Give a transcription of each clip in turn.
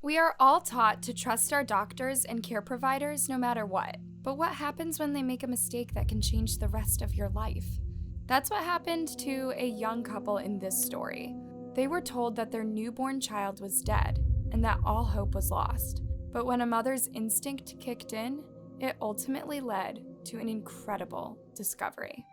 We are all taught to trust our doctors and care providers no matter what. But what happens when they make a mistake that can change the rest of your life? That's what happened to a young couple in this story. They were told that their newborn child was dead and that all hope was lost. But when a mother's instinct kicked in, it ultimately led to an incredible discovery.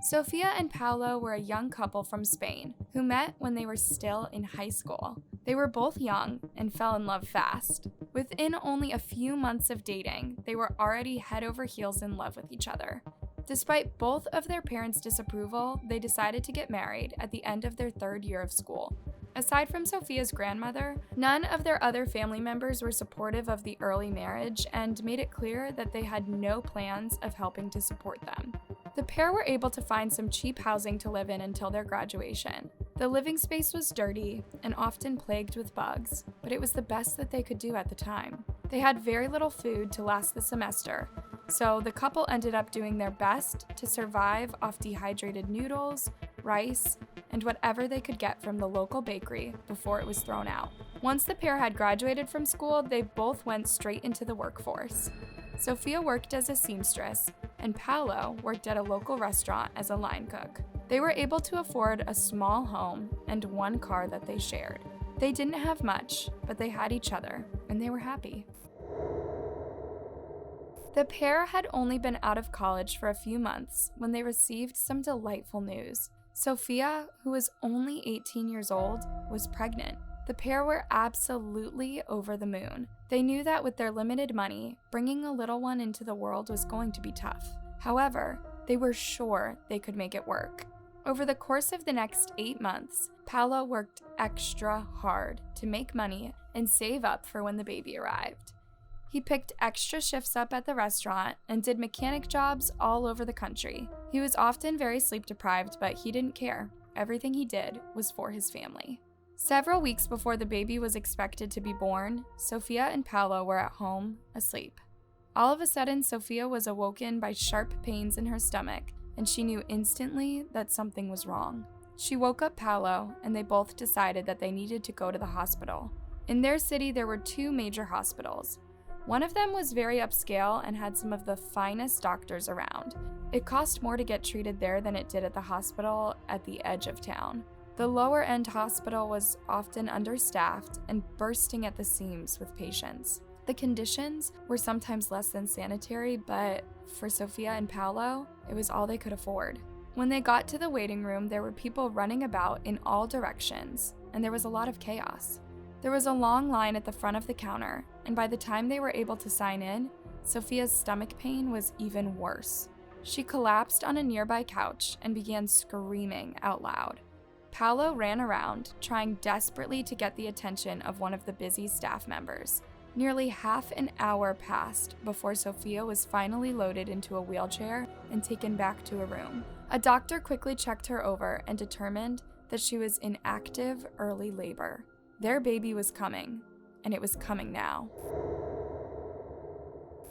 Sofia and Paolo were a young couple from Spain who met when they were still in high school. They were both young and fell in love fast. Within only a few months of dating, they were already head over heels in love with each other. Despite both of their parents' disapproval, they decided to get married at the end of their third year of school. Aside from Sofia's grandmother, none of their other family members were supportive of the early marriage and made it clear that they had no plans of helping to support them. The pair were able to find some cheap housing to live in until their graduation. The living space was dirty and often plagued with bugs, but it was the best that they could do at the time. They had very little food to last the semester, so the couple ended up doing their best to survive off dehydrated noodles, rice, and whatever they could get from the local bakery before it was thrown out. Once the pair had graduated from school, they both went straight into the workforce. Sofia worked as a seamstress, and Paolo worked at a local restaurant as a line cook. They were able to afford a small home and one car that they shared. They didn't have much, but they had each other, and they were happy. The pair had only been out of college for a few months when they received some delightful news. Sofia, who was only 18 years old, was pregnant. The pair were absolutely over the moon. They knew that with their limited money, bringing a little one into the world was going to be tough. However, they were sure they could make it work. Over the course of the next 8 months, Paolo worked extra hard to make money and save up for when the baby arrived. He picked extra shifts up at the restaurant and did mechanic jobs all over the country. He was often very sleep deprived, but he didn't care. Everything he did was for his family. Several weeks before the baby was expected to be born, Sofia and Paolo were at home, asleep. All of a sudden, Sofia was awoken by sharp pains in her stomach, and she knew instantly that something was wrong. She woke up Paolo, and they both decided that they needed to go to the hospital. In their city, there were 2 major hospitals. One of them was very upscale and had some of the finest doctors around. It cost more to get treated there than it did at the hospital at the edge of town. The lower-end hospital was often understaffed and bursting at the seams with patients. The conditions were sometimes less than sanitary, but for Sofia and Paolo, it was all they could afford. When they got to the waiting room, there were people running about in all directions, and there was a lot of chaos. There was a long line at the front of the counter, and by the time they were able to sign in, Sofia's stomach pain was even worse. She collapsed on a nearby couch and began screaming out loud. Paolo ran around, trying desperately to get the attention of one of the busy staff members. Nearly half an hour passed before Sofia was finally loaded into a wheelchair and taken back to a room. A doctor quickly checked her over and determined that she was in active early labor. Their baby was coming, and it was coming now.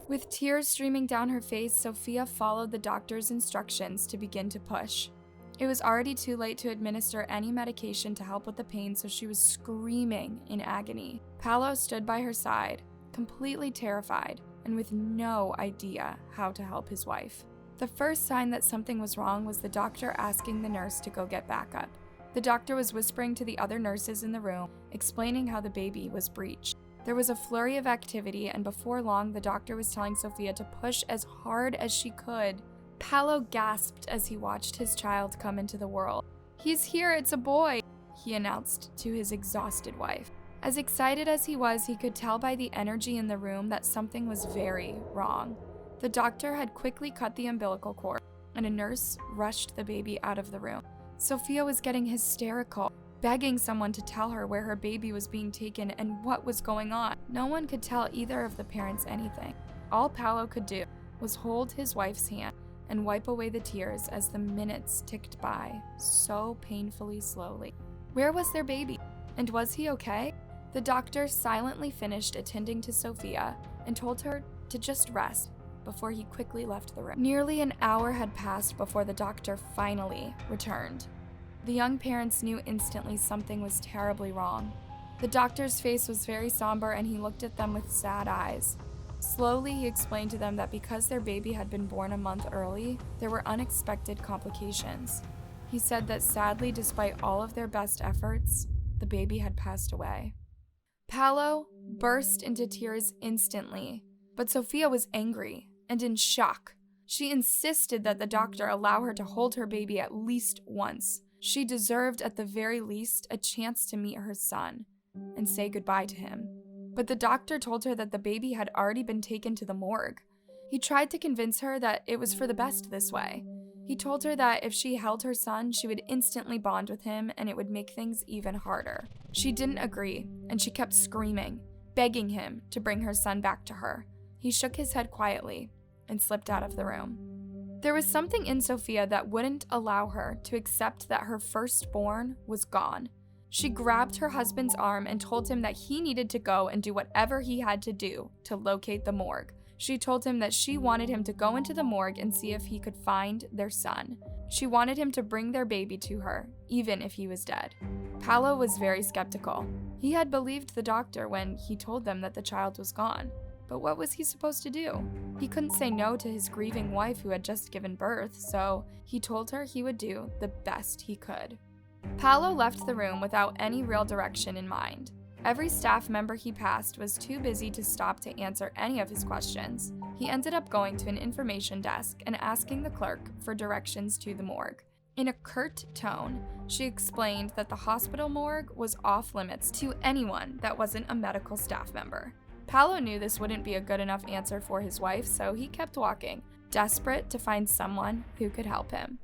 With tears streaming down her face, Sofia followed the doctor's instructions to begin to push. It was already too late to administer any medication to help with the pain, so she was screaming in agony. Paolo stood by her side, completely terrified and with no idea how to help his wife. The first sign that something was wrong was the doctor asking the nurse to go get backup. The doctor was whispering to the other nurses in the room, explaining how the baby was breached. There was a flurry of activity, and before long, the doctor was telling Sofia to push as hard as she could. Paolo gasped as he watched his child come into the world. "He's here, it's a boy," he announced to his exhausted wife. As excited as he was, he could tell by the energy in the room that something was very wrong. The doctor had quickly cut the umbilical cord, and a nurse rushed the baby out of the room. Sofia was getting hysterical, begging someone to tell her where her baby was being taken and what was going on. No one could tell either of the parents anything. All Paolo could do was hold his wife's hand and wipe away the tears as the minutes ticked by, so painfully slowly. Where was their baby? And was he okay? The doctor silently finished attending to Sofia and told her to just rest before he quickly left the room. Nearly an hour had passed before the doctor finally returned. The young parents knew instantly something was terribly wrong. The doctor's face was very somber and he looked at them with sad eyes. Slowly, he explained to them that because their baby had been born a month early, there were unexpected complications. He said that sadly, despite all of their best efforts, the baby had passed away. Paolo burst into tears instantly, but Sophia was angry and in shock. She insisted that the doctor allow her to hold her baby at least once. She deserved, at the very least, a chance to meet her son and say goodbye to him. But the doctor told her that the baby had already been taken to the morgue. He tried to convince her that it was for the best this way. He told her that if she held her son, she would instantly bond with him and it would make things even harder. She didn't agree, and she kept screaming, begging him to bring her son back to her. He shook his head quietly and slipped out of the room. There was something in Sophia that wouldn't allow her to accept that her firstborn was gone. She grabbed her husband's arm and told him that he needed to go and do whatever he had to do to locate the morgue. She told him that she wanted him to go into the morgue and see if he could find their son. She wanted him to bring their baby to her, even if he was dead. Paolo was very skeptical. He had believed the doctor when he told them that the child was gone. But what was he supposed to do? He couldn't say no to his grieving wife who had just given birth, so he told her he would do the best he could. Paolo left the room without any real direction in mind. Every staff member he passed was too busy to stop to answer any of his questions. He ended up going to an information desk and asking the clerk for directions to the morgue. In a curt tone, she explained that the hospital morgue was off limits to anyone that wasn't a medical staff member. Paolo knew this wouldn't be a good enough answer for his wife, so he kept walking, desperate to find someone who could help him.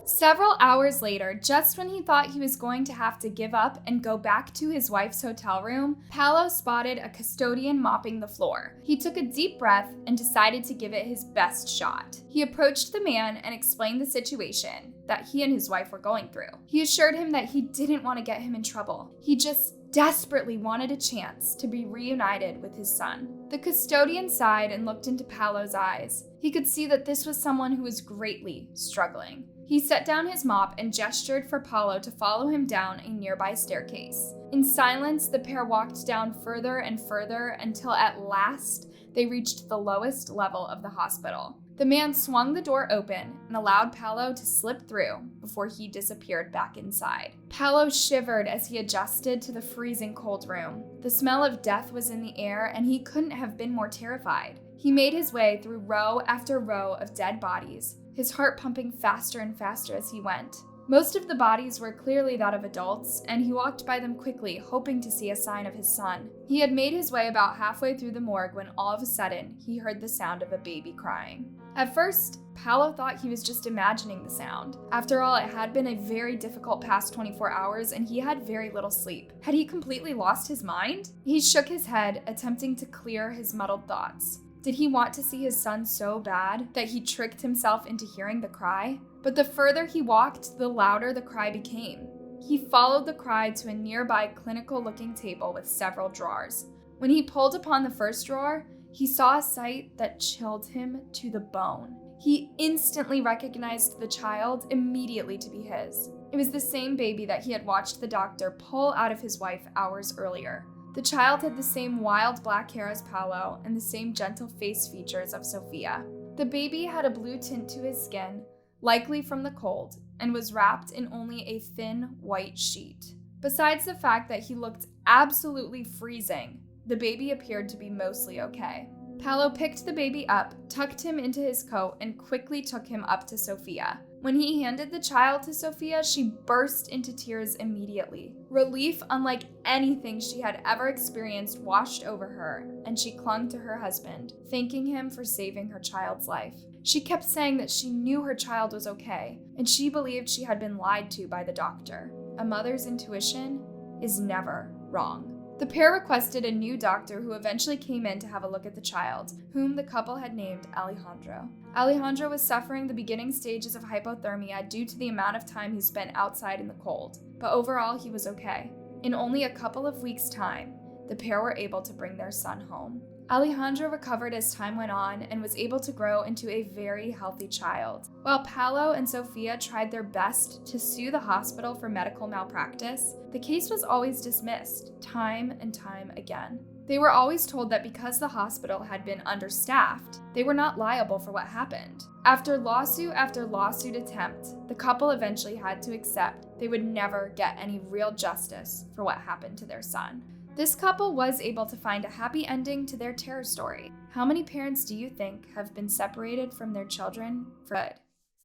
Several hours later, just when he thought he was going to have to give up and go back to his wife's hotel room, Paolo spotted a custodian mopping the floor. He took a deep breath and decided to give it his best shot. He approached the man and explained the situation that he and his wife were going through. He assured him that he didn't want to get him in trouble. He just desperately wanted a chance to be reunited with his son. The custodian sighed and looked into Paolo's eyes. He could see that this was someone who was greatly struggling. He set down his mop and gestured for Paolo to follow him down a nearby staircase. In silence, the pair walked down further and further until at last they reached the lowest level of the hospital. The man swung the door open and allowed Paolo to slip through before he disappeared back inside. Paolo shivered as he adjusted to the freezing cold room. The smell of death was in the air and he couldn't have been more terrified. He made his way through row after row of dead bodies, his heart pumping faster and faster as he went. Most of the bodies were clearly that of adults, and he walked by them quickly, hoping to see a sign of his son. He had made his way about halfway through the morgue when all of a sudden, he heard the sound of a baby crying. At first, Paolo thought he was just imagining the sound. After all, it had been a very difficult past 24 hours, and he had very little sleep. Had he completely lost his mind? He shook his head, attempting to clear his muddled thoughts. Did he want to see his son so bad that he tricked himself into hearing the cry? But the further he walked, the louder the cry became. He followed the cry to a nearby clinical-looking table with several drawers. When he pulled upon the first drawer, he saw a sight that chilled him to the bone. He instantly recognized the child immediately to be his. It was the same baby that he had watched the doctor pull out of his wife hours earlier. The child had the same wild black hair as Paolo and the same gentle face features of Sophia. The baby had a blue tint to his skin, likely from the cold, and was wrapped in only a thin white sheet. Besides the fact that he looked absolutely freezing, the baby appeared to be mostly okay. Paolo picked the baby up, tucked him into his coat, and quickly took him up to Sophia. When he handed the child to Sophia, she burst into tears immediately. Relief unlike anything she had ever experienced washed over her, and she clung to her husband, thanking him for saving her child's life. She kept saying that she knew her child was okay, and she believed she had been lied to by the doctor. A mother's intuition is never wrong. The pair requested a new doctor who eventually came in to have a look at the child, whom the couple had named Alejandro. Alejandro was suffering the beginning stages of hypothermia due to the amount of time he spent outside in the cold, but overall he was okay. In only a couple of weeks' time, the pair were able to bring their son home. Alejandro recovered as time went on and was able to grow into a very healthy child. While Paolo and Sofia tried their best to sue the hospital for medical malpractice, the case was always dismissed, time and time again. They were always told that because the hospital had been understaffed, they were not liable for what happened. After lawsuit attempt, the couple eventually had to accept they would never get any real justice for what happened to their son. This couple was able to find a happy ending to their terror story. How many parents do you think have been separated from their children for good?